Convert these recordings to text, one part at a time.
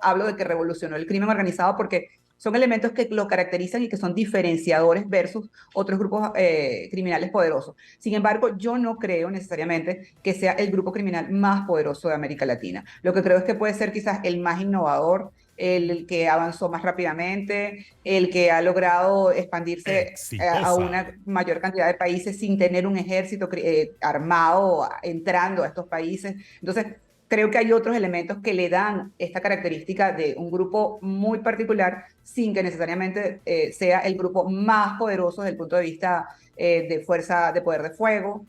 hablo de que revolucionó el crimen organizado porque son elementos que lo caracterizan y que son diferenciadores versus otros grupos criminales poderosos. Sin embargo, yo no creo necesariamente que sea el grupo criminal más poderoso de América Latina. Lo que creo es que puede ser quizás el más innovador, el que avanzó más rápidamente, el que ha logrado expandirse a Exitosa. una mayor cantidad de países sin tener un ejército armado entrando a estos países. Entonces, creo que hay otros elementos que le dan esta característica de un grupo muy particular sin que necesariamente sea el grupo más poderoso desde el punto de vista de fuerza, de poder de fuego,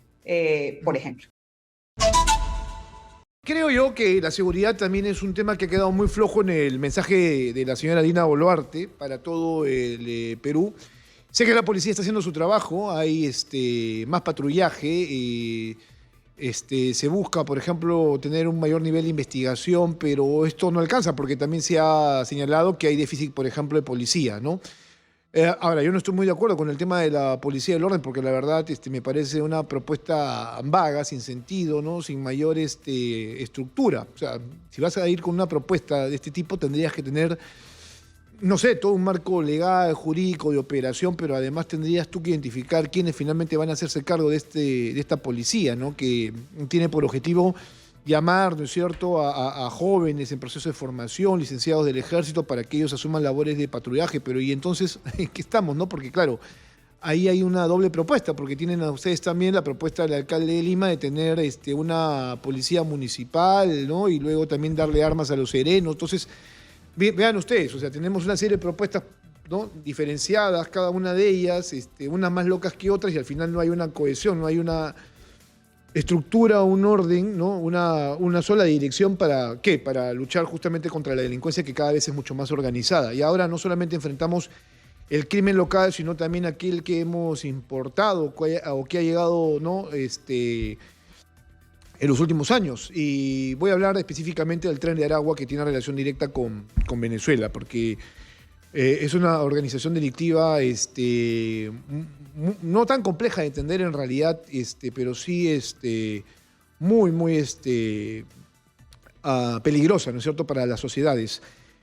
por ejemplo. Creo yo que la seguridad también es un tema que ha quedado muy flojo en el mensaje de la señora Dina Boluarte para todo el Perú. Sé que la policía está haciendo su trabajo, hay más patrullaje, se busca, por ejemplo, tener un mayor nivel de investigación, pero esto no alcanza porque también se ha señalado que hay déficit, por ejemplo, de policía, ¿no? Ahora, yo no estoy muy de acuerdo con el tema de la policía del orden, porque la verdad me parece una propuesta vaga, sin sentido, ¿no? Sin mayor estructura. O sea, si vas a ir con una propuesta de este tipo, tendrías que tener, no sé, todo un marco legal, jurídico, de operación, pero además tendrías tú que identificar quiénes finalmente van a hacerse cargo de esta policía, ¿no? Que tiene por objetivo llamar, ¿no es cierto?, a jóvenes en proceso de formación, licenciados del ejército, para que ellos asuman labores de patrullaje. Pero ¿y entonces en qué estamos, no? Porque claro, ahí hay una doble propuesta, porque tienen a ustedes también la propuesta del alcalde de Lima de tener una policía municipal, ¿no? Y luego también darle armas a los serenos. Entonces, vean ustedes, o sea, tenemos una serie de propuestas, ¿no?, diferenciadas, cada una de ellas, unas más locas que otras, y al final no hay una cohesión, no hay una estructura, un orden, ¿no? Una sola dirección para ¿qué? Para luchar justamente contra la delincuencia, que cada vez es mucho más organizada. Y ahora no solamente enfrentamos el crimen local, sino también aquel que hemos importado o que ha llegado, ¿no?, en los últimos años. Y voy a hablar específicamente del Tren de Aragua, que tiene relación directa con Venezuela, porque es una organización delictiva no tan compleja de entender en realidad, pero sí muy, muy peligrosa, ¿no es cierto?, para las sociedades.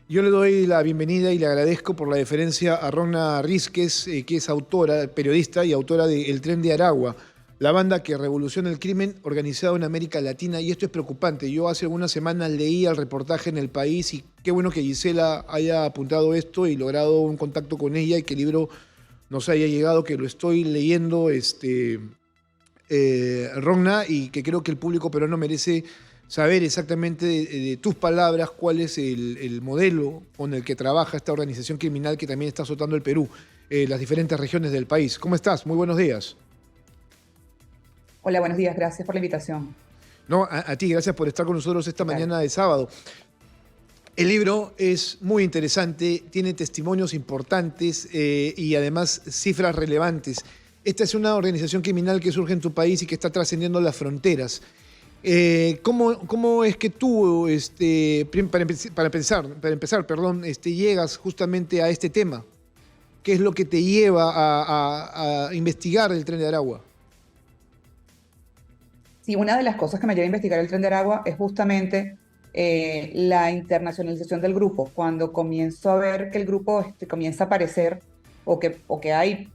Yo le doy la bienvenida y le agradezco por la deferencia a Rona Rísquez, que es autora, periodista y autora de El Tren de Aragua, la banda que revoluciona el crimen organizado en América Latina. Y esto es preocupante. Yo hace algunas semanas leí el reportaje en El País y qué bueno que Gisela haya apuntado esto y logrado un contacto con ella y que el libro nos haya llegado, que lo estoy leyendo, Ronna, y que creo que el público peruano merece saber exactamente de tus palabras cuál es el modelo con el que trabaja esta organización criminal que también está azotando el Perú, las diferentes regiones del país. ¿Cómo estás? Muy buenos días. Hola, buenos días, gracias por la invitación. No, a ti, gracias por estar con nosotros esta Claro. mañana de sábado. El libro es muy interesante, tiene testimonios importantes y además cifras relevantes. Esta es una organización criminal que surge en tu país y que está trascendiendo las fronteras. ¿Cómo es que tú, para empezar, perdón, llegas justamente a este tema? ¿Qué es lo que te lleva a investigar el Tren de Aragua? Sí, una de las cosas que me lleva a investigar el Tren de Aragua es justamente la internacionalización del grupo. Cuando comienzo a ver que el grupo comienza a aparecer o que hay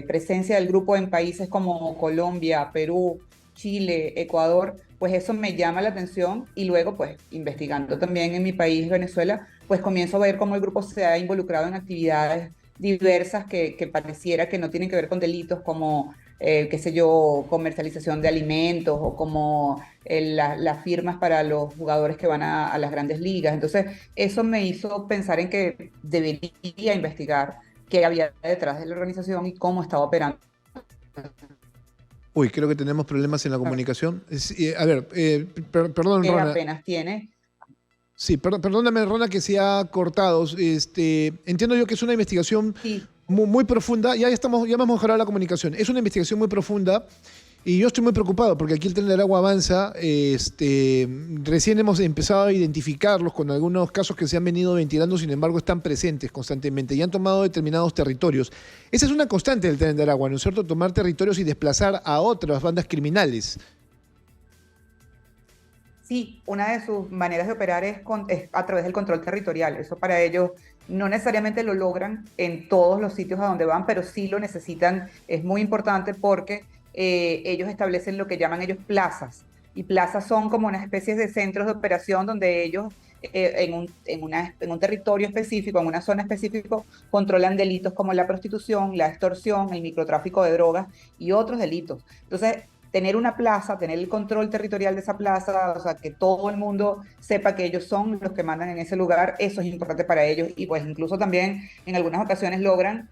presencia del grupo en países como Colombia, Perú, Chile, Ecuador, pues eso me llama la atención y luego, pues investigando también en mi país, Venezuela, pues comienzo a ver cómo el grupo se ha involucrado en actividades diversas que pareciera que no tienen que ver con delitos como qué sé yo, comercialización de alimentos o como las firmas para los jugadores que van a las grandes ligas. Entonces, eso me hizo pensar en que debería investigar qué había detrás de la organización y cómo estaba operando. Uy, creo que tenemos problemas en la comunicación. A ver, perdón, Que Rona. apenas tiene. Sí, perdóname, Rona, que se ha cortado. Entiendo yo que es una investigación Sí, muy, muy profunda. Ya hemos mejorado la comunicación. Es una investigación muy profunda y yo estoy muy preocupado porque aquí el Tren del Agua avanza. Recién hemos empezado a identificarlos con algunos casos que se han venido ventilando, sin embargo, están presentes constantemente y han tomado determinados territorios. Esa es una constante del Tren del Agua, ¿no es cierto? Tomar territorios y desplazar a otras bandas criminales. sí, una de sus maneras de operar es a través del control territorial. Eso para ellos no necesariamente lo logran en todos los sitios a donde van, pero sí lo necesitan. Es muy importante porque ellos establecen lo que llaman ellos plazas. Y plazas son como una especie de centros de operación donde ellos en un territorio específico, en una zona específica, controlan delitos como la prostitución, la extorsión, el microtráfico de drogas y otros delitos. Entonces, tener una plaza, tener el control territorial de esa plaza, o sea, que todo el mundo sepa que ellos son los que mandan en ese lugar, eso es importante para ellos y pues incluso también en algunas ocasiones logran,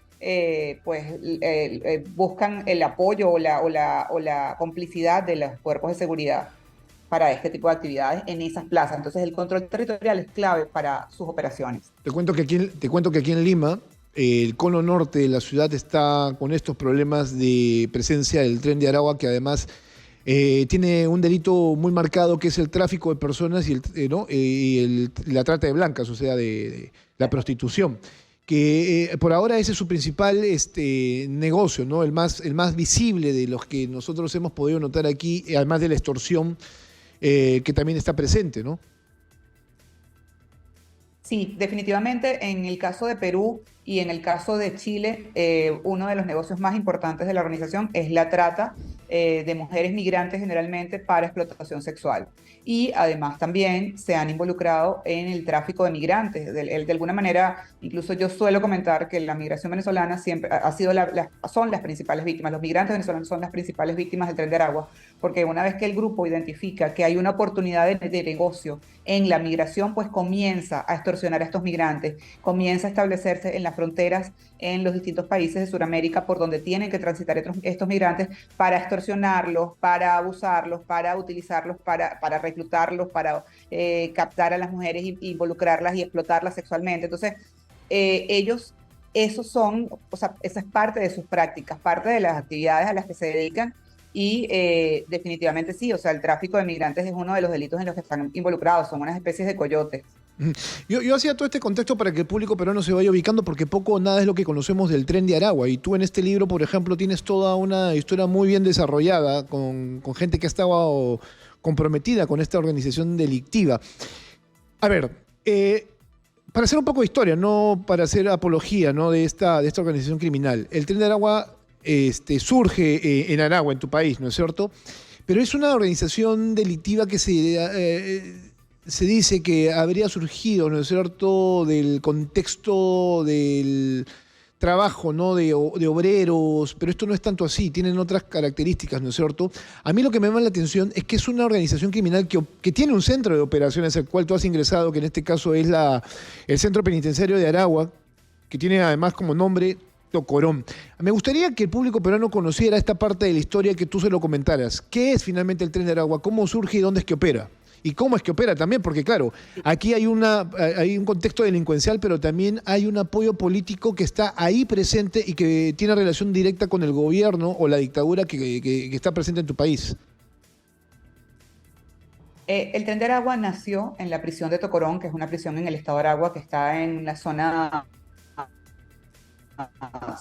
buscan el apoyo o la complicidad de los cuerpos de seguridad para este tipo de actividades en esas plazas. Entonces el control territorial es clave para sus operaciones. Te cuento que aquí en Lima, el cono norte de la ciudad está con estos problemas de presencia del Tren de Aragua, que además tiene un delito muy marcado, que es el tráfico de personas y la trata de blancas, o sea, de la prostitución. Que por ahora ese es su principal negocio, ¿no? El más visible de los que nosotros hemos podido notar aquí, además de la extorsión que también está presente, ¿no? Sí, definitivamente en el caso de Perú y en el caso de Chile, uno de los negocios más importantes de la organización es la trata de mujeres migrantes generalmente para explotación sexual. Y además también se han involucrado en el tráfico de migrantes. De alguna manera, incluso yo suelo comentar que la migración venezolana siempre ha sido son las principales víctimas. Los migrantes venezolanos son las principales víctimas del Tren de Aragua, porque una vez que el grupo identifica que hay una oportunidad de negocio en la migración, pues comienza a extorsionar a estos migrantes, comienza a establecerse en las fronteras en los distintos países de Sudamérica por donde tienen que transitar estos migrantes para extorsionarlos, para abusarlos, para utilizarlos, para reclutarlos, para captar a las mujeres e involucrarlas y explotarlas sexualmente. Entonces, ellos, o sea, esa es parte de sus prácticas, parte de las actividades a las que se dedican. Y definitivamente sí, o sea, el tráfico de migrantes es uno de los delitos en los que están involucrados, son unas especies de coyotes. Yo hacía todo este contexto para que el público peruano se vaya ubicando, porque poco o nada es lo que conocemos del Tren de Aragua. Y tú en este libro, por ejemplo, tienes toda una historia muy bien desarrollada con gente que ha estado comprometida con esta organización delictiva. A ver, para hacer un poco de historia, no para hacer apología, ¿no?, de esta organización criminal. El Tren de Aragua surge en Aragua, en tu país, ¿no es cierto? Pero es una organización delictiva que se dice que habría surgido, ¿no es cierto?, del contexto del trabajo, ¿no?, de obreros, pero esto no es tanto así, tienen otras características, ¿no es cierto? A mí lo que me llama la atención es que es una organización criminal que tiene un centro de operaciones al cual tú has ingresado, que en este caso es el Centro Penitenciario de Aragua, que tiene además como nombre Tocorón. Me gustaría que el público peruano conociera esta parte de la historia, que tú se lo comentaras. ¿Qué es finalmente el Tren de Aragua? ¿Cómo surge y dónde es que opera? Y cómo es que opera también, porque claro, aquí hay un contexto delincuencial, pero también hay un apoyo político que está ahí presente y que tiene relación directa con el gobierno o la dictadura que está presente en tu país. El Tren de Aragua nació en la prisión de Tocorón, que es una prisión en el estado de Aragua que está en la zona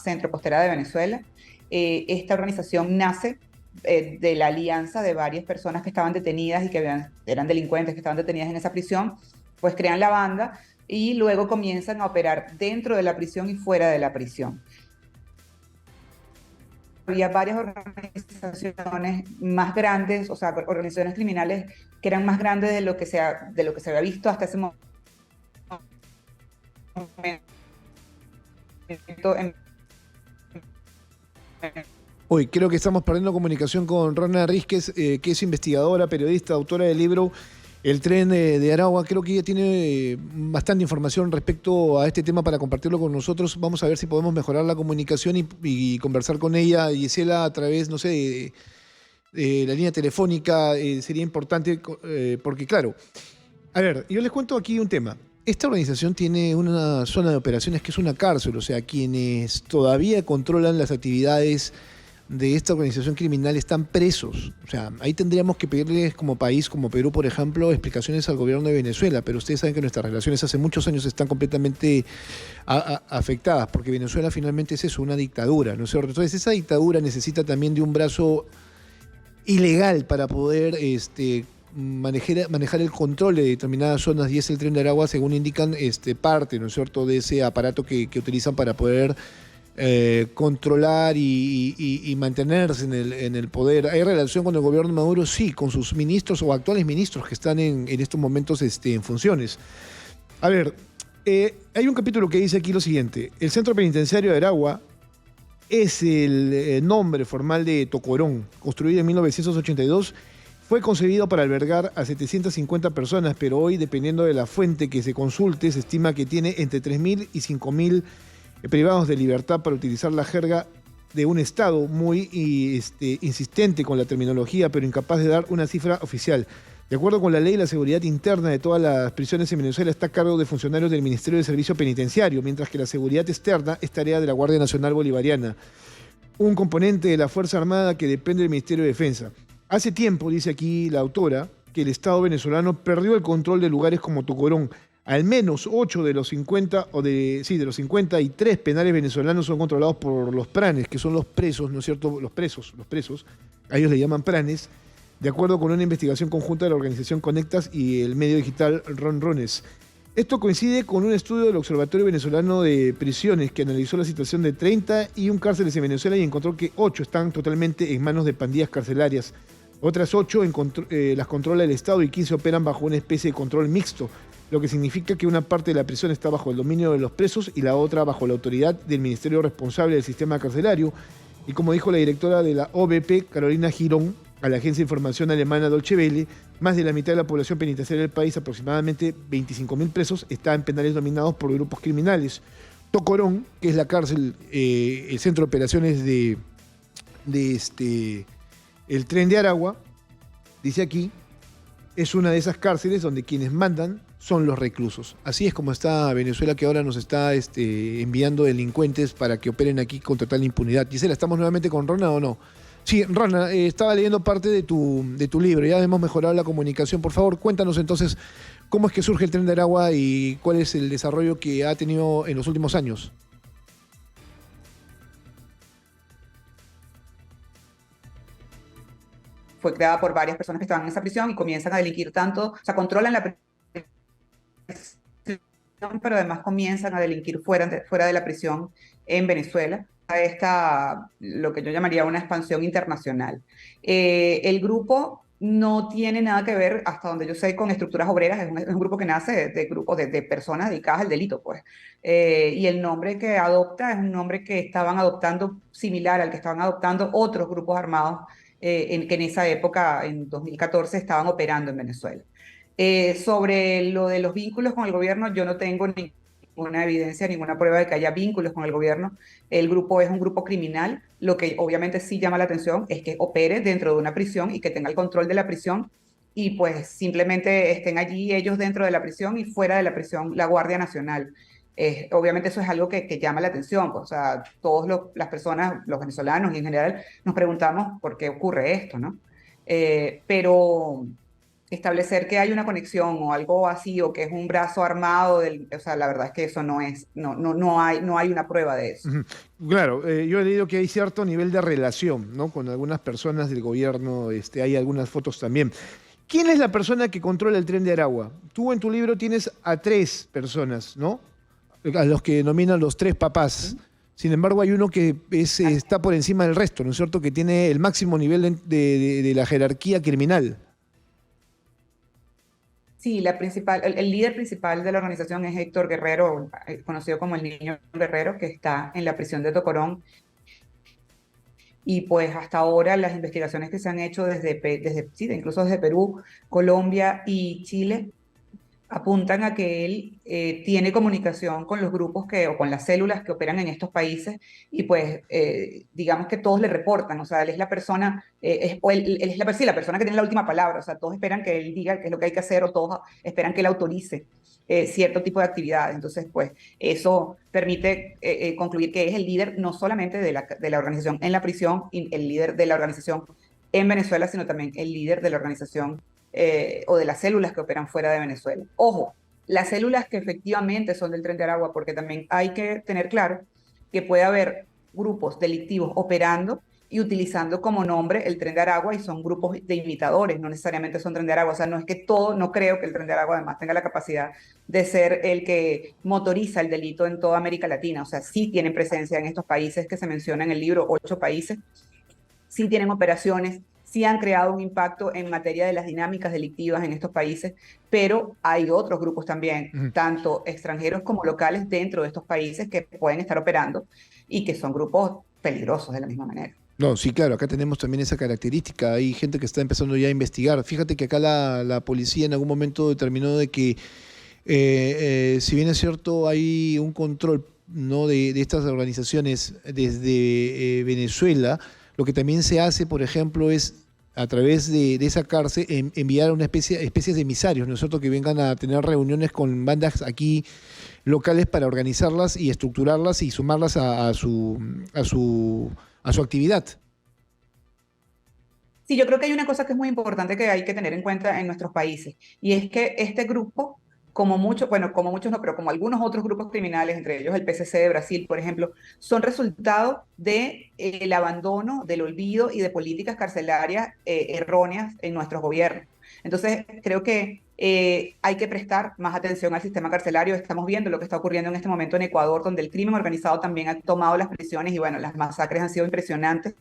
centro costera de Venezuela. Esta organización nace de la alianza de varias personas que estaban detenidas y que eran delincuentes que estaban detenidas en esa prisión, pues crean la banda y luego comienzan a operar dentro de la prisión y fuera de la prisión. Había varias organizaciones más grandes, o sea, organizaciones criminales que eran más grandes de lo que se había visto hasta ese momento en. Hoy creo que estamos perdiendo comunicación con Rana Rísquez, que es investigadora, periodista, autora del libro El Tren de Aragua. Creo que ella tiene bastante información respecto a este tema para compartirlo con nosotros. Vamos a ver si podemos mejorar la comunicación y conversar con ella, Gisela, a través, no sé, de la línea telefónica. Sería importante porque, claro, a ver, yo les cuento aquí un tema. Esta organización tiene una zona de operaciones que es una cárcel, o sea, quienes todavía controlan las actividades de esta organización criminal están presos. O sea, ahí tendríamos que pedirles como país, como Perú, por ejemplo, explicaciones al gobierno de Venezuela, pero ustedes saben que nuestras relaciones hace muchos años están completamente afectadas, porque Venezuela finalmente es eso, una dictadura, ¿no es cierto? Entonces esa dictadura necesita también de un brazo ilegal para poder manejar el control de determinadas zonas, y es el Tren de Aragua, según indican, parte, ¿no es cierto?, de ese aparato que utilizan para poder controlar y mantenerse en el poder. ¿Hay relación con el gobierno de Maduro? Sí, con sus ministros o actuales ministros que están en estos momentos en funciones. A ver, hay un capítulo que dice aquí lo siguiente: el Centro Penitenciario de Aragua es el nombre formal de Tocorón, construido en 1982. Fue concebido para albergar a 750 personas, pero hoy, dependiendo de la fuente que se consulte, se estima que tiene entre 3.000 y 5.000 privados de libertad, para utilizar la jerga de un Estado muy insistente con la terminología, pero incapaz de dar una cifra oficial. De acuerdo con la ley, la seguridad interna de todas las prisiones en Venezuela está a cargo de funcionarios del Ministerio de Servicio Penitenciario, mientras que la seguridad externa es tarea de la Guardia Nacional Bolivariana, un componente de la Fuerza Armada que depende del Ministerio de Defensa. Hace tiempo, dice aquí la autora, que el Estado venezolano perdió el control de lugares como Tocorón. Al menos 8 de los 50, de los 53 penales venezolanos son controlados por los pranes, que son los presos, ¿no es cierto? Los presos, a ellos le llaman pranes, de acuerdo con una investigación conjunta de la organización Conectas y el medio digital Ronrones. Esto coincide con un estudio del Observatorio Venezolano de Prisiones, que analizó la situación de 31 cárceles en Venezuela y encontró que 8 están totalmente en manos de pandillas carcelarias. Otras 8 las controla el Estado y 15 operan bajo una especie de control mixto, lo que significa que una parte de la prisión está bajo el dominio de los presos y la otra bajo la autoridad del ministerio responsable del sistema carcelario. Y como dijo la directora de la OBP, Carolina Girón, a la agencia de información alemana Deutsche Welle, más de la mitad de la población penitenciaria del país, aproximadamente 25.000 presos, está en penales dominados por grupos criminales. Tocorón, que es la cárcel, el centro de operaciones el Tren de Aragua, dice aquí, es una de esas cárceles donde quienes mandan son los reclusos. Así es como está Venezuela, que ahora nos está enviando delincuentes para que operen aquí con total impunidad. Gisela, ¿estamos nuevamente con Rona o no? Sí, Rona, estaba leyendo parte de tu libro, ya hemos mejorado la comunicación. Por favor, cuéntanos entonces cómo es que surge el Tren de Aragua y cuál es el desarrollo que ha tenido en los últimos años. Fue creada por varias personas que estaban en esa prisión y comienzan a delinquir tanto, o sea, controlan la prisión, pero además comienzan a delinquir fuera de la prisión en Venezuela. Lo que yo llamaría una expansión internacional. El grupo no tiene nada que ver, hasta donde yo sé, con estructuras obreras. Es un grupo que nace de grupos de personas dedicadas al delito, pues. Y el nombre que adopta es un nombre que estaban adoptando similar al que estaban adoptando otros grupos armados que en esa época, en 2014, estaban operando en Venezuela. Sobre lo de los vínculos con el gobierno, yo no tengo ninguna evidencia, ninguna prueba de que haya vínculos con el gobierno. El grupo es un grupo criminal. Lo que obviamente sí llama la atención es que opere dentro de una prisión y que tenga el control de la prisión, y pues simplemente estén allí ellos dentro de la prisión y fuera de la prisión la Guardia Nacional. Obviamente eso es algo que llama la atención, pues. O sea, las personas, los venezolanos y en general, nos preguntamos por qué ocurre esto, ¿no? Pero establecer que hay una conexión o algo así, o que es un brazo armado, o sea, la verdad es que eso no hay una prueba de eso. Ujú. Claro, yo he leído que hay cierto nivel de relación, ¿no?, con algunas personas del gobierno, hay algunas fotos también. ¿Quién es la persona que controla el Tren de Aragua? Tú en tu libro tienes a 3 personas, ¿no?, a los que denominan los 3 papás. Sin embargo, hay uno que está por encima del resto, ¿no es cierto?, que tiene el máximo nivel de la jerarquía criminal. Sí, el líder principal de la organización es Héctor Guerrero, conocido como el Niño Guerrero, que está en la prisión de Tocorón. Y pues hasta ahora las investigaciones que se han hecho incluso desde Perú, Colombia y Chile, apuntan a que él tiene comunicación con los grupos o con las células que operan en estos países, y pues digamos que todos le reportan. O sea, él es la persona, él es sí, la persona que tiene la última palabra. O sea, todos esperan que él diga qué es lo que hay que hacer, o todos esperan que él autorice cierto tipo de actividades. Entonces, pues eso permite concluir que es el líder no solamente de la organización en la prisión, y el líder de la organización en Venezuela, sino también el líder de la organización o de las células que operan fuera de Venezuela. Ojo, las células que efectivamente son del Tren de Aragua, porque también hay que tener claro que puede haber grupos delictivos operando y utilizando como nombre el Tren de Aragua, y son grupos de imitadores, no necesariamente son Tren de Aragua. O sea, no es que todo, no creo que el Tren de Aragua además tenga la capacidad de ser el que motoriza el delito en toda América Latina. O sea, sí tienen presencia en estos países que se mencionan en el libro, 8 países, sí tienen operaciones, sí han creado un impacto en materia de las dinámicas delictivas en estos países, pero hay otros grupos también, Ujú. tanto extranjeros como locales dentro de estos países que pueden estar operando y que son grupos peligrosos de la misma manera. No, sí, claro, acá tenemos también esa característica. Hay gente que está empezando ya a investigar. Fíjate que acá la policía en algún momento determinó de que, si bien es cierto, hay un control, ¿no?, de estas organizaciones desde Venezuela, lo que también se hace, por ejemplo, es a través de esa cárcel enviar una especies de emisarios, ¿no es cierto?, que vengan a tener reuniones con bandas aquí locales para organizarlas y estructurarlas y sumarlas a su actividad. Sí, yo creo que hay una cosa que es muy importante que hay que tener en cuenta en nuestros países, y es que este grupo, como muchos, bueno, como muchos no, pero como algunos otros grupos criminales, entre ellos el PCC de Brasil, por ejemplo, son resultado de el abandono, del olvido y de políticas carcelarias erróneas en nuestros gobiernos. Entonces, creo que hay que prestar más atención al sistema carcelario. Estamos viendo lo que está ocurriendo en este momento en Ecuador, donde el crimen organizado también ha tomado las prisiones y bueno, las masacres han sido impresionantes.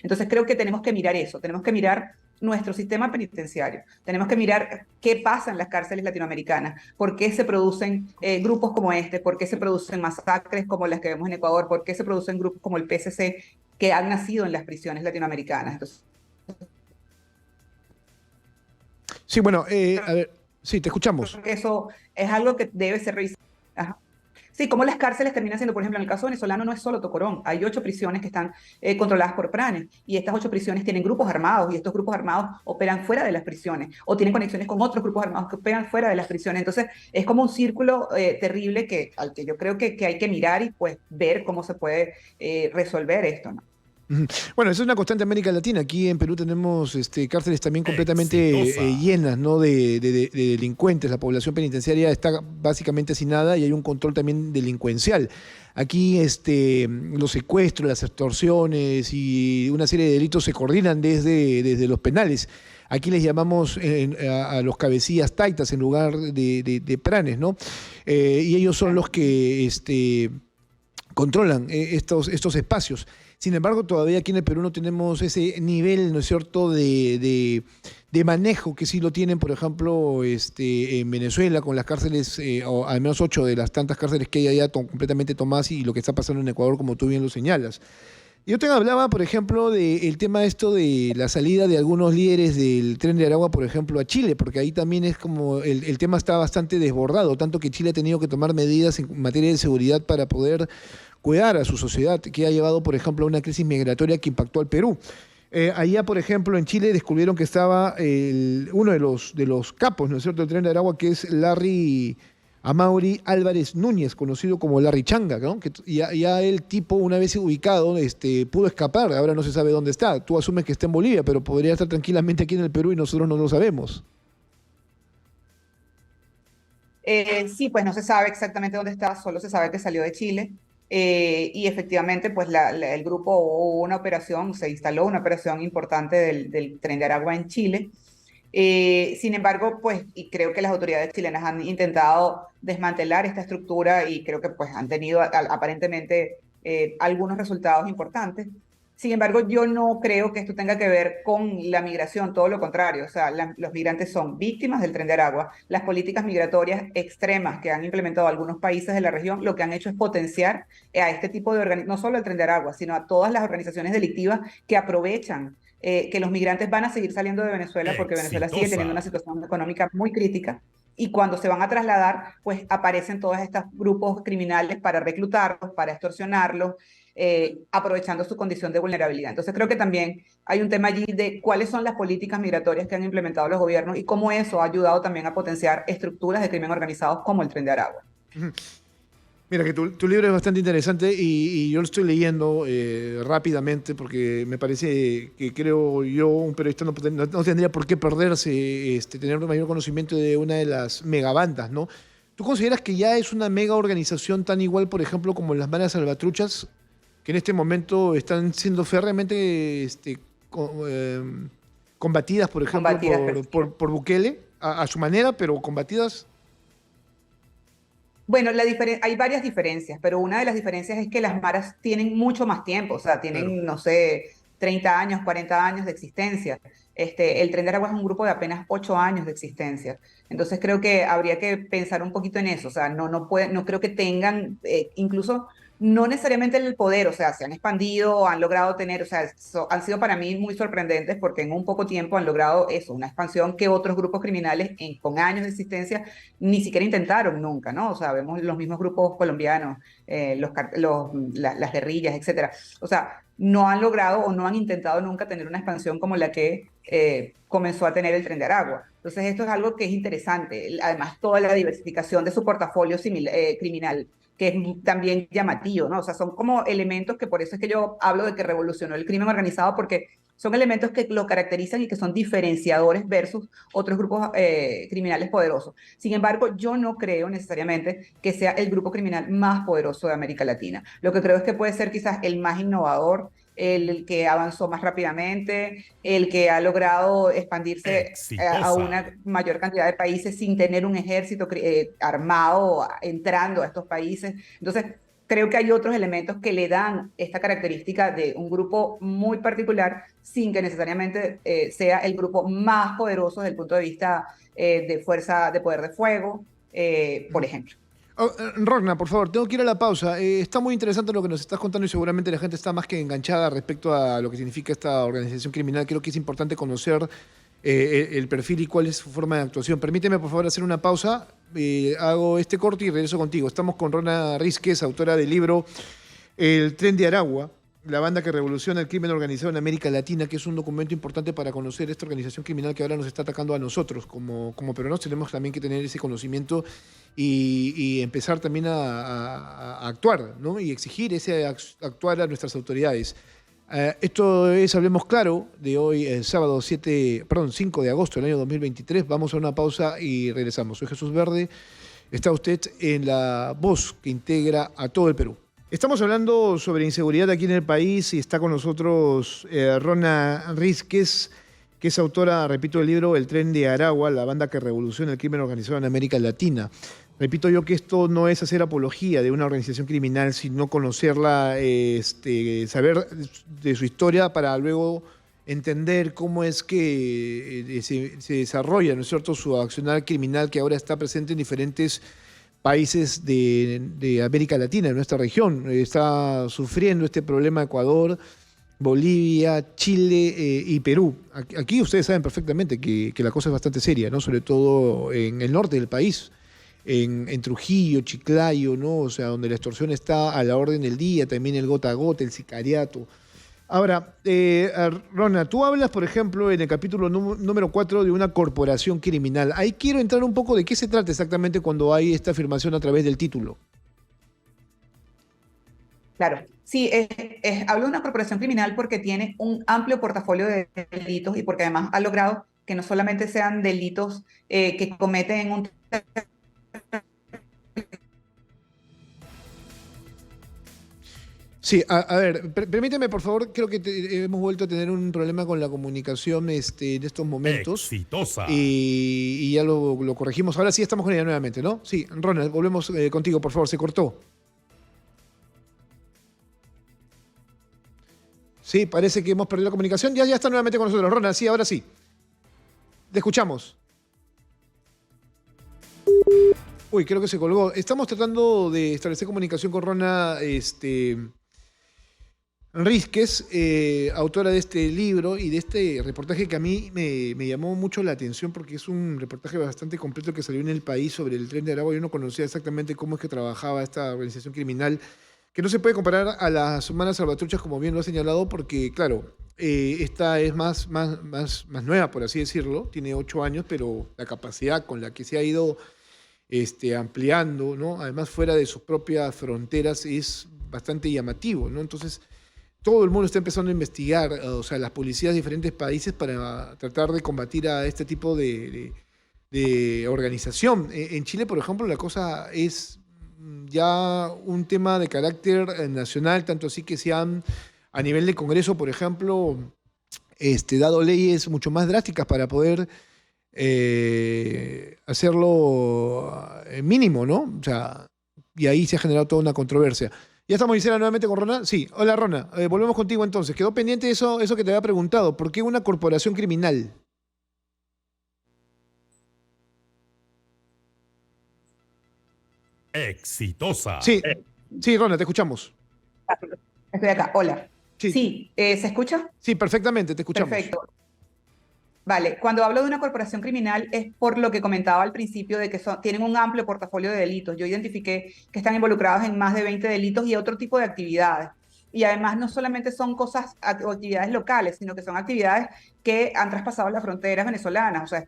Entonces creo que tenemos que mirar eso, tenemos que mirar nuestro sistema penitenciario, tenemos que mirar qué pasa en las cárceles latinoamericanas, por qué se producen grupos como este, por qué se producen masacres como las que vemos en Ecuador, por qué se producen grupos como el PCC que han nacido en las prisiones latinoamericanas. Entonces, Sí, bueno, a creo ver, sí, te escuchamos. que eso es algo que debe ser revisado. Ajá. Sí, como las cárceles terminan siendo, por ejemplo, en el caso venezolano no es solo Tocorón, hay 8 prisiones que están controladas por pranes, y estas 8 prisiones tienen grupos armados, y estos grupos armados operan fuera de las prisiones o tienen conexiones con otros grupos armados que operan fuera de las prisiones. Entonces es como un círculo terrible al que yo creo que hay que mirar y pues ver cómo se puede resolver esto, ¿no? Ujú. Bueno, eso es una constante en América Latina. Aquí en Perú tenemos cárceles también completamente llenas, ¿no?, de delincuentes. La población penitenciaria está básicamente hacinada y hay un control también delincuencial. Aquí los secuestros, las extorsiones y una serie de delitos se coordinan desde los penales. Aquí les llamamos a los cabecillas taitas en lugar de pranes, ¿no? Y ellos son los que controlan estos espacios. Sin embargo, todavía aquí en el Perú no tenemos ese nivel, ¿no es cierto?, de manejo que sí lo tienen, por ejemplo, en Venezuela, con las cárceles, o al menos 8 de las tantas cárceles que hay allá completamente tomadas, y lo que está pasando en Ecuador, como tú bien lo señalas. Yo te hablaba, por ejemplo, del tema esto de la salida de algunos líderes del Tren de Aragua, por ejemplo, a Chile, porque ahí también es como el tema está bastante desbordado, tanto que Chile ha tenido que tomar medidas en materia de seguridad para poder cuidar a su sociedad, que ha llevado, por ejemplo, a una crisis migratoria que impactó al Perú. Allá, por ejemplo, en Chile descubrieron que estaba uno de los capos, ¿no es cierto?, del Tren de Aragua, que es Larry Amaury Álvarez Núñez, conocido como Larry Changa, ¿no? Que ya el tipo, una vez ubicado, pudo escapar, ahora no se sabe dónde está. Tú asumes que está en Bolivia, pero podría estar tranquilamente aquí en el Perú y nosotros no lo sabemos. Sí, pues no se sabe exactamente dónde está, solo se sabe que salió de Chile. Y efectivamente, pues el grupo hubo una operación, se instaló una operación importante del Tren de Aragua en Chile. Sin embargo, pues, y creo que las autoridades chilenas han intentado desmantelar esta estructura y creo que pues han tenido aparentemente algunos resultados importantes. Sin embargo, yo no creo que esto tenga que ver con la migración, todo lo contrario. O sea, los migrantes son víctimas del Tren de Aragua. Las políticas migratorias extremas que han implementado algunos países de la región lo que han hecho es potenciar a este tipo de organizaciones, no solo el Tren de Aragua, sino a todas las organizaciones delictivas que aprovechan que los migrantes van a seguir saliendo de Venezuela porque Venezuela sigue teniendo una situación económica muy crítica, y cuando se van a trasladar, pues aparecen todos estos grupos criminales para reclutarlos, para extorsionarlos, aprovechando su condición de vulnerabilidad. Entonces creo que también hay un tema allí de cuáles son las políticas migratorias que han implementado los gobiernos y cómo eso ha ayudado también a potenciar estructuras de crimen organizados como el Tren de Aragua. Mira, que tu libro es bastante interesante y yo lo estoy leyendo rápidamente porque me parece que, creo yo, un periodista no tendría por qué perderse, tener un mayor conocimiento de una de las megabandas, ¿no? ¿Tú consideras que ya es una mega organización tan igual, por ejemplo, como las Maras Salvatruchas, que en este momento están siendo férreamente combatidas, por ejemplo, combatidas. por Bukele, a su manera, pero combatidas. Bueno, hay varias diferencias, pero una de las diferencias es que las maras tienen mucho más tiempo, o sea, Claro. tienen, no sé, 30 años, 40 años de existencia. El Tren de Aragua es un grupo de apenas 8 años de existencia. Entonces creo que habría que pensar un poquito en eso, o sea, no creo que tengan, incluso no necesariamente el poder, o sea, se han expandido, han logrado tener, o sea, han sido para mí muy sorprendentes porque en un poco tiempo han logrado eso, una expansión que otros grupos criminales con años de existencia ni siquiera intentaron nunca, ¿no? O sea, vemos los mismos grupos colombianos, las guerrillas, etcétera. O sea, no han logrado o no han intentado nunca tener una expansión como la que comenzó a tener el Tren de Aragua. Entonces, esto es algo que es interesante. Además, toda la diversificación de su portafolio criminal, que es también llamativo, ¿no? O sea, son como elementos que por eso es que yo hablo de que revolucionó el crimen organizado, porque son elementos que lo caracterizan y que son diferenciadores versus otros grupos criminales poderosos. Sin embargo, yo no creo necesariamente que sea el grupo criminal más poderoso de América Latina. Lo que creo es que puede ser quizás el más innovador, el que avanzó más rápidamente, el que ha logrado expandirse a Exitosa. una mayor cantidad de países sin tener un ejército armado entrando a estos países. Entonces, creo que hay otros elementos que le dan esta característica de un grupo muy particular sin que necesariamente sea el grupo más poderoso desde el punto de vista de fuerza, de poder de fuego, por ejemplo. Oh, Ragnar, por favor, tengo que ir a la pausa. Está muy interesante lo que nos estás contando y seguramente la gente está más que enganchada respecto a lo que significa esta organización criminal. Creo que es importante conocer el perfil y cuál es su forma de actuación. Permíteme, por favor, hacer una pausa. Hago este corte y regreso contigo. Estamos con Rona Rísquez, autora del libro El Tren de Aragua, la banda que revoluciona el crimen organizado en América Latina, que es un documento importante para conocer esta organización criminal que ahora nos está atacando a nosotros. Como peruanos tenemos también que tener ese conocimiento y empezar también a actuar, ¿no? Y exigir ese actuar a nuestras autoridades. Esto es Hablemos Claro, de hoy, sábado 5 de agosto del año 2023. Vamos a una pausa y regresamos. Soy Jesús Verde. Está usted en la voz que integra a todo el Perú. Estamos hablando sobre inseguridad aquí en el país y está con nosotros Rona Rísquez, que es autora, repito, del libro El Tren de Aragua, la banda que revoluciona el crimen organizado en América Latina. Repito yo que esto no es hacer apología de una organización criminal, sino conocerla, saber de su historia para luego entender cómo es que se desarrolla, ¿no es cierto?, su accionar criminal que ahora está presente en diferentes países de América Latina, de nuestra región. Está sufriendo este problema Ecuador, Bolivia, Chile y Perú. Aquí ustedes saben perfectamente que la cosa es bastante seria, ¿no? Sobre todo en el norte del país, en Trujillo, Chiclayo, ¿no? O sea, donde la extorsión está a la orden del día, también el gota a gota, el sicariato. Ahora, Rona, tú hablas, por ejemplo, en el capítulo número 4 de una corporación criminal. Ahí quiero entrar un poco de qué se trata exactamente cuando hay esta afirmación a través del título. Claro, sí, hablo de una corporación criminal porque tiene un amplio portafolio de delitos y porque además ha logrado que no solamente sean delitos que cometen en un... Sí, a ver, permíteme, por favor, creo que hemos vuelto a tener un problema con la comunicación en estos momentos. Exitosa. Y ya lo corregimos. Ahora sí estamos con ella nuevamente, ¿no? Sí, Ronald, volvemos contigo, por favor, se cortó. Sí, parece que hemos perdido la comunicación. Ya está nuevamente con nosotros. Ronald, sí, ahora sí. Te escuchamos. Uy, creo que se colgó. Estamos tratando de establecer comunicación con Rona Rísquez, autora de este libro y de este reportaje que a mí me llamó mucho la atención porque es un reportaje bastante completo que salió en El País sobre el Tren de Aragua. Yo no conocía exactamente cómo es que trabajaba esta organización criminal, que no se puede comparar a las Humanas Salvatruchas, como bien lo ha señalado, porque, claro, esta es más nueva, por así decirlo. Tiene 8 años, pero la capacidad con la que se ha ido ampliando, ¿no? Además, fuera de sus propias fronteras, es bastante llamativo, ¿no? Entonces, todo el mundo está empezando a investigar, o sea, las policías de diferentes países para tratar de combatir a este tipo de organización. En Chile, por ejemplo, la cosa es ya un tema de carácter nacional, tanto así que se han, a nivel de Congreso, por ejemplo, dado leyes mucho más drásticas para poder hacerlo mínimo, ¿no? O sea, y ahí se ha generado toda una controversia. Ya estamos, Gisela, nuevamente con Rona. Sí, hola Rona, volvemos contigo entonces. Quedó pendiente eso que te había preguntado. ¿Por qué una corporación criminal? Exitosa. Sí, sí, Rona, te escuchamos. Estoy acá. Hola. Sí, Sí, ¿se escucha? sí, perfectamente, te escuchamos. Perfecto. Vale, cuando hablo de una corporación criminal es por lo que comentaba al principio de que tienen un amplio portafolio de delitos. Yo identifiqué que están involucrados en más de 20 delitos y otro tipo de actividades. Y además no solamente son cosas o actividades locales, sino que son actividades que han traspasado las fronteras venezolanas, o sea,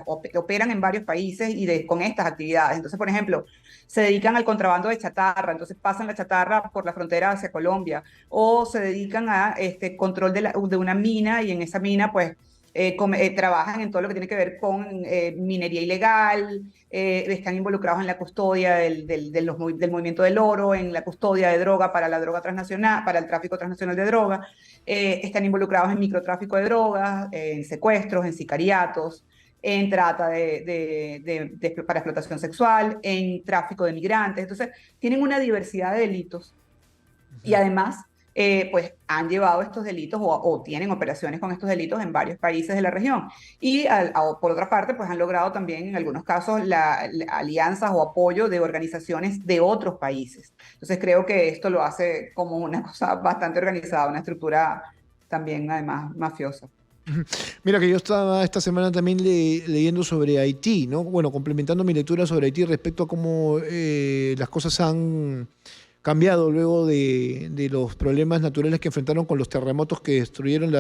operan en varios países y con estas actividades. Entonces, por ejemplo, se dedican al contrabando de chatarra, entonces pasan la chatarra por la frontera hacia Colombia, o se dedican a control de una mina y en esa mina, pues, trabajan en todo lo que tiene que ver con minería ilegal, están involucrados en la custodia del movimiento del oro, en la custodia de droga para la droga transnacional, para el tráfico transnacional de droga, están involucrados en microtráfico de drogas, en secuestros, en sicariatos, en trata para explotación sexual, en tráfico de migrantes. Entonces, tienen una diversidad de delitos y además pues han llevado estos delitos o tienen operaciones con estos delitos en varios países de la región. Y por otra parte, pues han logrado también en algunos casos alianzas o apoyo de organizaciones de otros países. Entonces creo que esto lo hace como una cosa bastante organizada, una estructura también además mafiosa. Mira que yo estaba esta semana también leyendo sobre Haití, ¿no? Bueno, complementando mi lectura sobre Haití respecto a cómo las cosas han cambiado luego de los problemas naturales que enfrentaron con los terremotos que destruyeron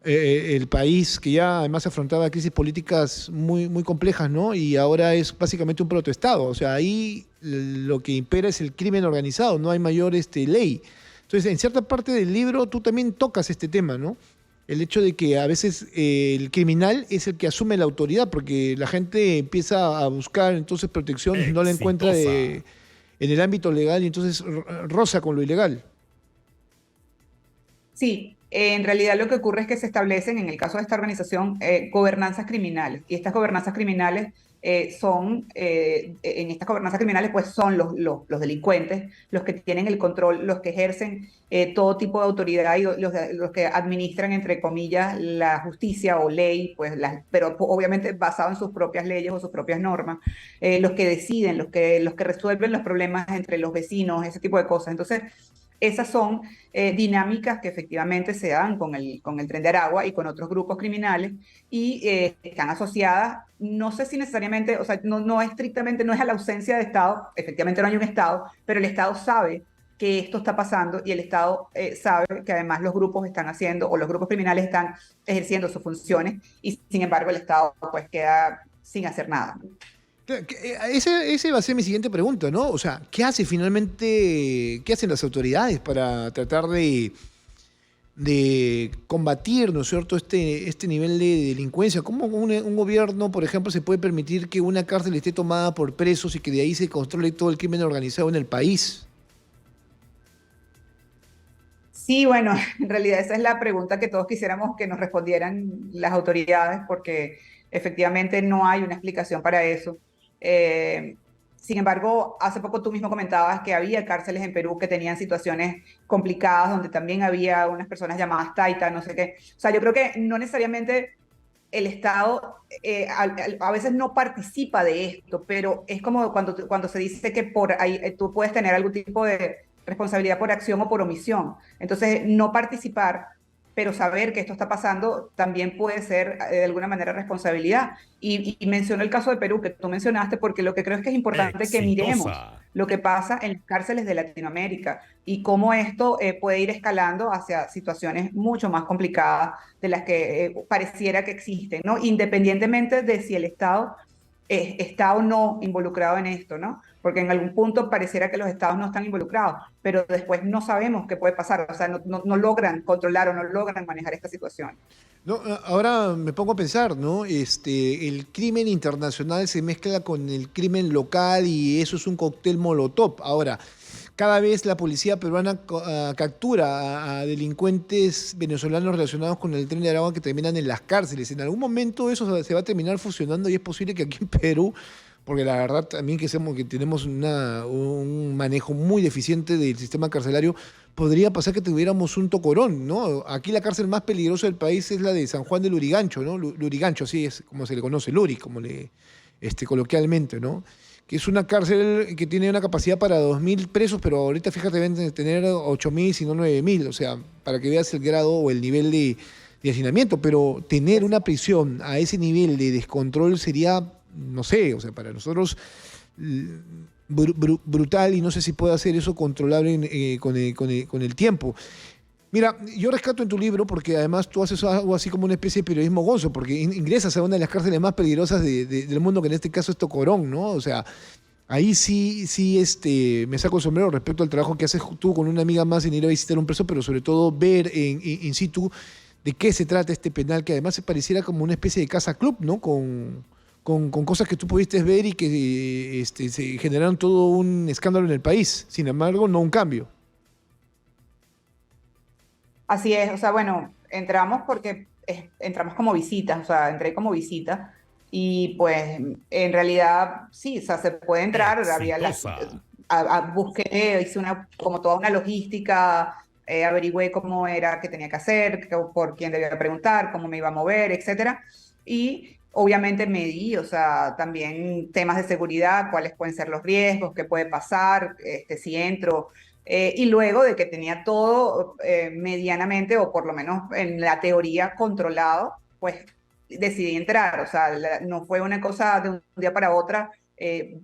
el país, que ya además afrontaba crisis políticas muy, muy complejas, ¿no? Y ahora es básicamente un protoestado. O sea, ahí lo que impera es el crimen organizado, no hay mayor ley. Entonces, en cierta parte del libro tú también tocas este tema, ¿no? El hecho de que a veces el criminal es el que asume la autoridad, porque la gente empieza a buscar entonces protección y no la encuentra en el ámbito legal y entonces roza con lo ilegal. Sí, en realidad lo que ocurre es que se establecen, en el caso de esta organización, gobernanzas criminales. Y estas gobernanzas criminales en estas gobernanzas criminales, pues son los delincuentes los que tienen el control, los que ejercen todo tipo de autoridad y los que administran, entre comillas, la justicia o ley, pues pero obviamente basado en sus propias leyes o sus propias normas, los que deciden, los que resuelven los problemas entre los vecinos, ese tipo de cosas. Entonces, esas son dinámicas que efectivamente se dan con el Tren de Aragua y con otros grupos criminales y están asociadas, no sé si necesariamente, o sea, no estrictamente, no es a la ausencia de Estado, efectivamente no hay un Estado, pero el Estado sabe que esto está pasando y el Estado sabe que además los grupos están haciendo o los grupos criminales están ejerciendo sus funciones y sin embargo el Estado pues queda sin hacer nada. Ese va a ser mi siguiente pregunta, ¿no? O sea, ¿qué hace finalmente, qué hacen las autoridades para tratar de combatir, ¿no es cierto?, este nivel de delincuencia? ¿Cómo un gobierno, por ejemplo, se puede permitir que una cárcel esté tomada por presos y que de ahí se controle todo el crimen organizado en el país? Sí, bueno, en realidad esa es la pregunta que todos quisiéramos que nos respondieran las autoridades, porque efectivamente no hay una explicación para eso. Eh, Sin embargo, hace poco tú mismo comentabas que había cárceles en Perú que tenían situaciones complicadas, donde también había unas personas llamadas taita, no sé qué. O sea, yo creo que no necesariamente el Estado a veces no participa de esto, pero es como cuando se dice que por ahí tú puedes tener algún tipo de responsabilidad por acción o por omisión. Entonces, no participar, pero saber que esto está pasando también puede ser de alguna manera responsabilidad. Y menciono el caso de Perú que tú mencionaste porque lo que creo es que es importante que miremos Exitosa. lo que pasa en las cárceles de Latinoamérica y cómo esto puede ir escalando hacia situaciones mucho más complicadas de las que pareciera que existen, ¿no? Independientemente de si el Estado está o no involucrado en esto, ¿no? Porque en algún punto pareciera que los estados no están involucrados, pero después no sabemos qué puede pasar, o sea, no logran controlar o no logran manejar esta situación. No, ahora me pongo a pensar, ¿no? El crimen internacional se mezcla con el crimen local y eso es un cóctel molotov. Ahora, cada vez la policía peruana captura a delincuentes venezolanos relacionados con el Tren de Aragua que terminan en las cárceles. En algún momento eso se va a terminar fusionando y es posible que aquí en Perú, porque la verdad también que tenemos un manejo muy deficiente del sistema carcelario, podría pasar que tuviéramos un tocorón, ¿no? Aquí la cárcel más peligrosa del país es la de San Juan de Lurigancho, ¿no? Lurigancho, así es como se le conoce, Luri, como coloquialmente, ¿no? Que es una cárcel que tiene una capacidad para 2.000 presos, pero ahorita fíjate, deben tener 8.000, si no 9.000, o sea, para que veas el grado o el nivel de hacinamiento, pero tener una prisión a ese nivel de descontrol sería, no sé, o sea, para nosotros brutal y no sé si puede hacer eso controlable con el tiempo. Mira, yo rescato en tu libro porque además tú haces algo así como una especie de periodismo gonzo, porque ingresas a una de las cárceles más peligrosas del mundo, que en este caso es Tocorón, ¿no? O sea, ahí sí, me saco el sombrero respecto al trabajo que haces tú con una amiga más en ir a visitar un preso, pero sobre todo ver in situ de qué se trata este penal, que además se pareciera como una especie de casa club, ¿no? Con cosas que tú pudiste ver y que se generaron todo un escándalo en el país. Sin embargo, no un cambio. Así es, o sea, bueno, entramos porque entramos como visita, o sea, entré como visita y pues en realidad sí, o sea, se puede entrar, había Exitosa. busqué, hice como toda una logística, averigüé cómo era, qué tenía que hacer, por quién debía preguntar, cómo me iba a mover, etcétera. Y obviamente medí, o sea, también temas de seguridad, cuáles pueden ser los riesgos, qué puede pasar, si entro. Y luego de que tenía todo medianamente, o por lo menos en la teoría controlado, pues decidí entrar. O sea, no fue una cosa de un día para otra.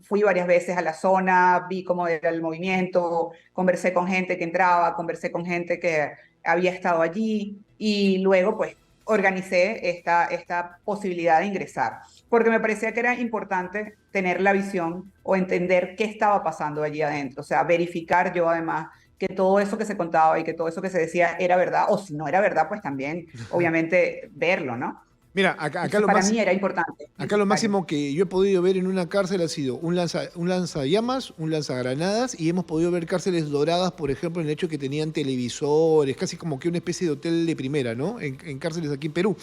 Fui varias veces a la zona, vi cómo era el movimiento, conversé con gente que entraba, conversé con gente que había estado allí y luego pues organicé esta posibilidad de ingresar, porque me parecía que era importante tener la visión o entender qué estaba pasando allí adentro, o sea, verificar yo además que todo eso que se contaba y que todo eso que se decía era verdad, o si no era verdad, pues también, obviamente, verlo, ¿no? Mira, acá, Entonces, para mí era importante, acá lo necesario. máximo que yo he podido ver en una cárcel ha sido un lanzallamas, un lanzagranadas y hemos podido ver cárceles doradas, por ejemplo, en el hecho que tenían televisores, casi como que una especie de hotel de primera, ¿no? En cárceles aquí en Perú.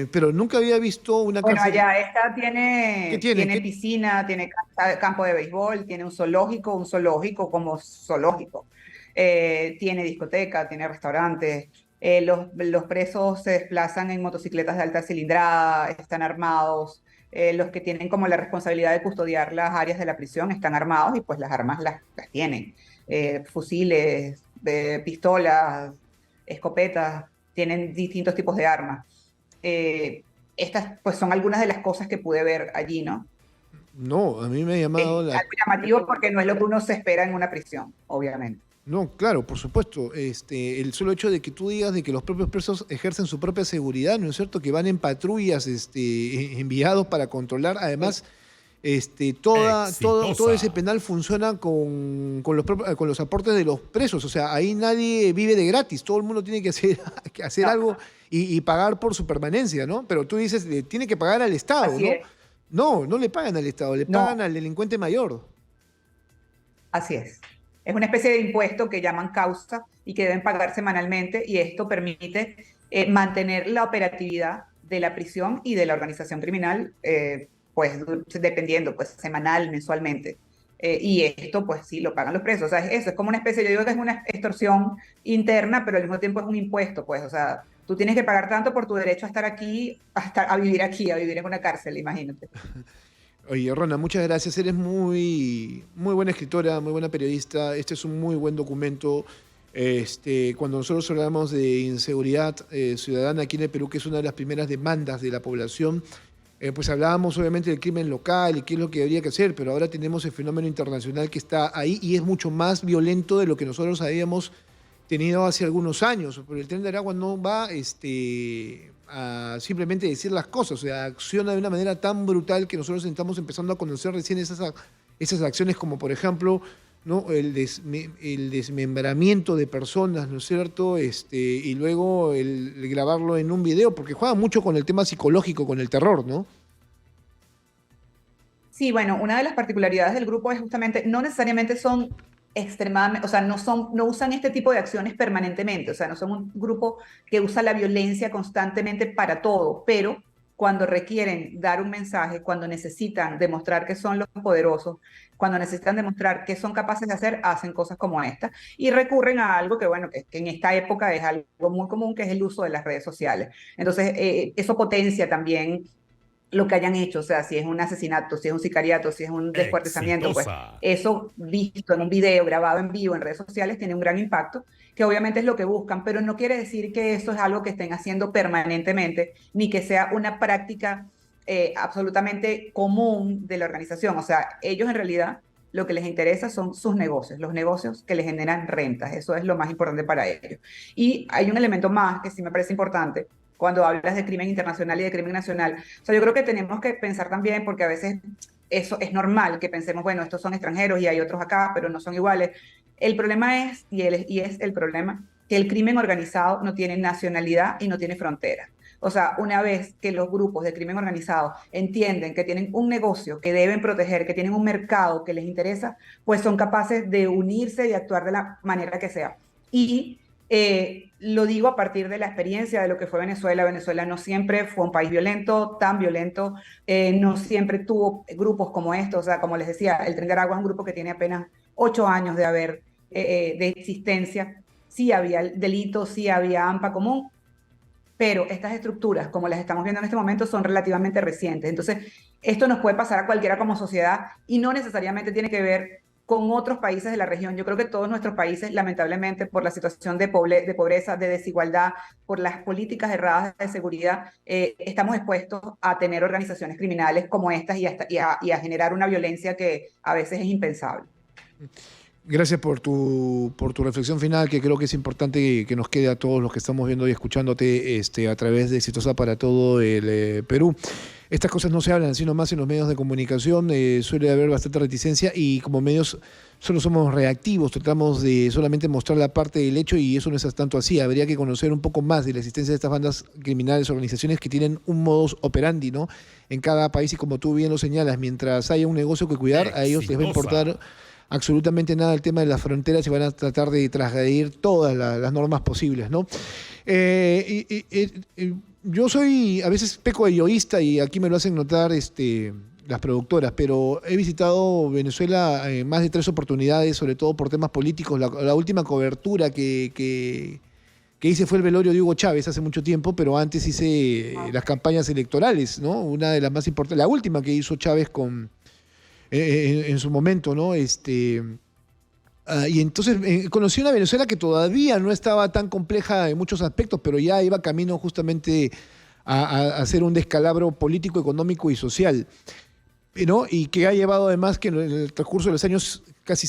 Pero nunca había visto una Bueno, cárcel. allá esta ¿Qué tiene? tiene piscina, tiene campo de béisbol, tiene un zoológico como zoológico. Tiene discoteca, tiene restaurantes. Los presos se desplazan en motocicletas de alta cilindrada, están armados. Los que tienen como la responsabilidad de custodiar las áreas de la prisión están armados y pues las armas las tienen. Fusiles, pistolas, escopetas, tienen distintos tipos de armas. Estas pues son algunas de las cosas que pude ver allí, ¿no? No, a mí me ha llamado Es la... algo llamativo porque no es lo que uno se espera en una prisión, obviamente. No, claro, por supuesto. El solo hecho de que tú digas de que los propios presos ejercen su propia seguridad, ¿no es cierto? Que van en patrullas, enviados para controlar. Sí, Además, todo ese Exitosa. penal funciona con los aportes de los presos. O sea, ahí nadie vive de gratis. Todo el mundo tiene que hacer, que hacer no, algo y pagar por su permanencia, ¿no? Pero tú dices, tiene que pagar al Estado, así ¿no? es, No, no le pagan al Estado, le pagan no, al delincuente mayor. así es. Es una especie de impuesto que llaman causa y que deben pagar semanalmente y esto permite mantener la operatividad de la prisión y de la organización criminal, pues dependiendo, pues semanal, mensualmente. Y esto, pues sí, lo pagan los presos. O sea, eso es como una especie, yo digo que es una extorsión interna, pero al mismo tiempo es un impuesto, pues, o sea, tú tienes que pagar tanto por tu derecho a estar aquí, a vivir aquí, a vivir en una cárcel, imagínate. Oye, Rona, muchas gracias. Eres muy buena escritora, muy buena periodista. Este es un muy buen documento. Cuando nosotros hablamos de inseguridad ciudadana aquí en el Perú, que es una de las primeras demandas de la población, pues hablábamos obviamente del crimen local y qué es lo que habría que hacer, pero ahora tenemos el fenómeno internacional que está ahí y es mucho más violento de lo que nosotros habíamos tenido hace algunos años. Porque el Tren de Aragua no va a simplemente decir las cosas, o sea, acciona de una manera tan brutal que nosotros estamos empezando a conocer recién esas acciones como, por ejemplo, ¿no? El desmembramiento de personas, ¿no es cierto? Y luego el grabarlo en un video, porque juega mucho con el tema psicológico, con el terror, ¿no? Sí, bueno, una de las particularidades del grupo es justamente, no necesariamente son extremadamente, o sea, no usan este tipo de acciones permanentemente, o sea, no son un grupo que usa la violencia constantemente para todo, pero cuando requieren dar un mensaje, cuando necesitan demostrar que son los poderosos, cuando necesitan demostrar que son capaces de hacer, hacen cosas como esta y recurren a algo que, bueno, que en esta época es algo muy común, que es el uso de las redes sociales. Entonces, eso potencia también lo que hayan hecho, o sea, si es un asesinato, si es un sicariato, si es un descuartizamiento, pues Exitosa. eso visto en un video, grabado en vivo en redes sociales, tiene un gran impacto, que obviamente es lo que buscan, pero no quiere decir que eso es algo que estén haciendo permanentemente, ni que sea una práctica absolutamente común de la organización. O sea, ellos en realidad lo que les interesa son sus negocios, los negocios que les generan rentas, eso es lo más importante para ellos. Y hay un elemento más que sí me parece importante cuando hablas de crimen internacional y de crimen nacional. O sea, yo creo que tenemos que pensar también, porque a veces eso es normal, que pensemos, bueno, estos son extranjeros y hay otros acá, pero no son iguales. El problema es, y es el problema, que el crimen organizado no tiene nacionalidad y no tiene frontera. O sea, una vez que los grupos de crimen organizado entienden que tienen un negocio que deben proteger, que tienen un mercado que les interesa, pues son capaces de unirse y actuar de la manera que sea. Y lo digo a partir de la experiencia de lo que fue Venezuela. Venezuela no siempre fue un país violento, tan violento, no siempre tuvo grupos como estos. O sea, como les decía, el Tren de Aragua es un grupo que tiene apenas 8 años de existencia. Sí había delitos, sí había AMPA común, pero estas estructuras, como las estamos viendo en este momento, son relativamente recientes. Entonces, esto nos puede pasar a cualquiera como sociedad y no necesariamente tiene que ver con otros países de la región. Yo creo que todos nuestros países, lamentablemente, por la situación de pobreza, de desigualdad, por las políticas erradas de seguridad, estamos expuestos a tener organizaciones criminales como estas y a generar una violencia que a veces es impensable. Gracias por tu reflexión final, que creo que es importante que nos quede a todos los que estamos viendo y escuchándote a través de Exitosa para todo el Perú. Estas cosas no se hablan, sino más en los medios de comunicación. Suele haber bastante reticencia y como medios solo somos reactivos, tratamos de solamente mostrar la parte del hecho y eso no es tanto así. Habría que conocer un poco más de la existencia de estas bandas criminales, organizaciones que tienen un modus operandi, ¿no? En cada país y como tú bien lo señalas, mientras haya un negocio que cuidar, a ellos les va a importar absolutamente nada el tema de las fronteras y van a tratar de transgredir todas las normas posibles, ¿no? Yo soy, a veces peco de yoísta y aquí me lo hacen notar las productoras, pero he visitado Venezuela más de 3 oportunidades, sobre todo por temas políticos. La última cobertura que hice fue el velorio de Hugo Chávez hace mucho tiempo, pero antes hice las campañas electorales, ¿no? Una de las más importantes, la última que hizo Chávez en su momento, ¿no? Y entonces conocí una Venezuela que todavía no estaba tan compleja en muchos aspectos, pero ya iba camino justamente a hacer un descalabro político, económico y social, ¿no? Y que ha llevado además que en el transcurso de los años casi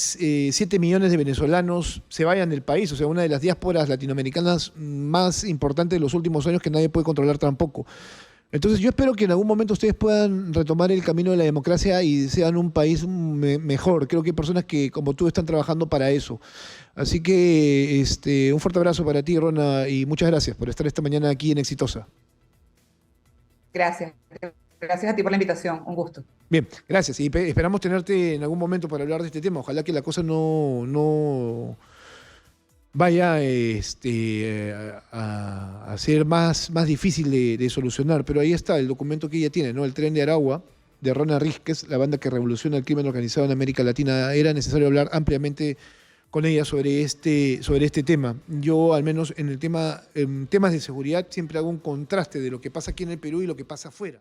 7 millones de venezolanos se vayan del país, o sea, una de las diásporas latinoamericanas más importantes de los últimos años que nadie puede controlar tampoco. Entonces yo espero que en algún momento ustedes puedan retomar el camino de la democracia y sean un país mejor. Creo que hay personas que como tú están trabajando para eso. Así que un fuerte abrazo para ti, Rona, y muchas gracias por estar esta mañana aquí en Exitosa. Gracias. Gracias a ti por la invitación. Un gusto. Bien, gracias. Y esperamos tenerte en algún momento para hablar de este tema. Ojalá que la cosa no vaya a ser más difícil de solucionar. Pero ahí está el documento que ella tiene, ¿no? El Tren de Aragua, de Rona Rísquez, la banda que revoluciona el crimen organizado en América Latina. Era necesario hablar ampliamente con ella sobre este tema. Yo, al menos en temas de seguridad, siempre hago un contraste de lo que pasa aquí en el Perú y lo que pasa afuera.